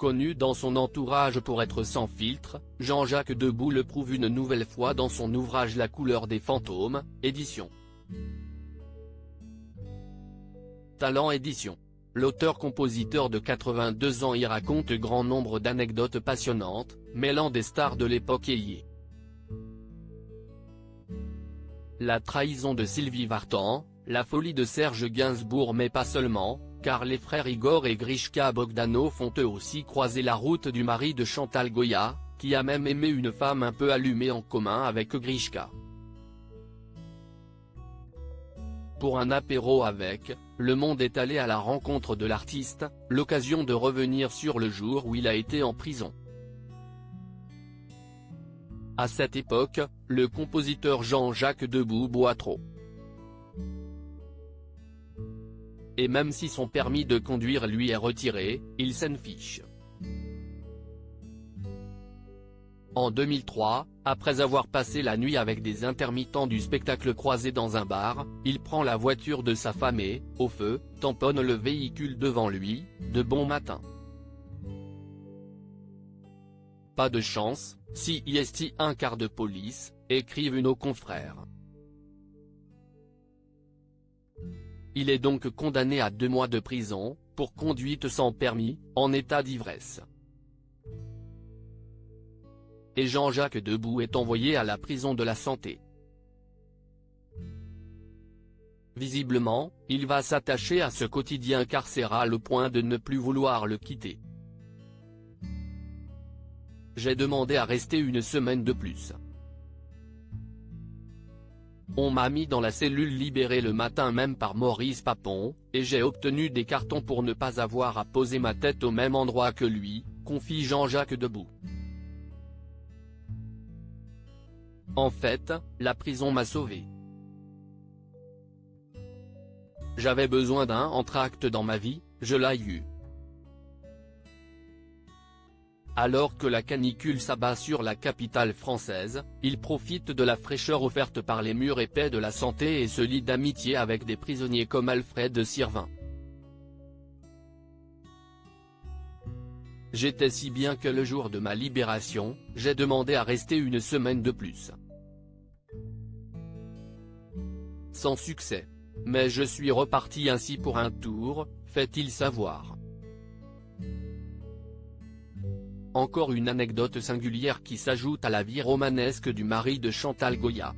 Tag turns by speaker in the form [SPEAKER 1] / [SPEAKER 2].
[SPEAKER 1] Connu dans son entourage pour être sans filtre, Jean-Jacques Debout le prouve une nouvelle fois dans son ouvrage La couleur des fantômes, édition Talent Édition. L'auteur-compositeur de 82 ans y raconte grand nombre d'anecdotes passionnantes, mêlant des stars de l'époque et liées. La trahison de Sylvie Vartan, la folie de Serge Gainsbourg mais pas seulement, car les frères Igor et Grishka Bogdanov ont eux aussi croisé la route du mari de Chantal Goya, qui a même aimé une femme un peu allumée en commun avec Grishka. Pour un apéro avec, Le Monde est allé à la rencontre de l'artiste, l'occasion de revenir sur le jour où il a été en prison. À cette époque, le compositeur Jean-Jacques Debout boit trop. Et même si son permis de conduire lui est retiré, il s'en fiche. En 2003, après avoir passé la nuit avec des intermittents du spectacle croisés dans un bar, il prend la voiture de sa femme et, au feu, tamponne le véhicule devant lui, de bon matin. Pas de chance, si est un quart de police, écrivent nos confrères. Il est donc condamné à 2 mois de prison, pour conduite sans permis, en état d'ivresse. Et Jean-Jacques Debout est envoyé à la prison de la Santé. Visiblement, il va s'attacher à ce quotidien carcéral au point de ne plus vouloir le quitter. J'ai demandé à rester 1 semaine de plus. On m'a mis dans la cellule libérée le matin même par Maurice Papon, et j'ai obtenu des cartons pour ne pas avoir à poser ma tête au même endroit que lui, confie Jean-Jacques Debout. En fait, la prison m'a sauvé. J'avais besoin d'un entracte dans ma vie, je l'ai eu. Alors que la canicule s'abat sur la capitale française, il profite de la fraîcheur offerte par les murs épais de la Santé et se lie d'amitié avec des prisonniers comme Alfred Sirvin. J'étais si bien que le jour de ma libération, j'ai demandé à rester 1 semaine de plus. Sans succès. Mais je suis reparti ainsi pour un tour, fait-il savoir. Encore une anecdote singulière qui s'ajoute à la vie romanesque du mari de Chantal Goya.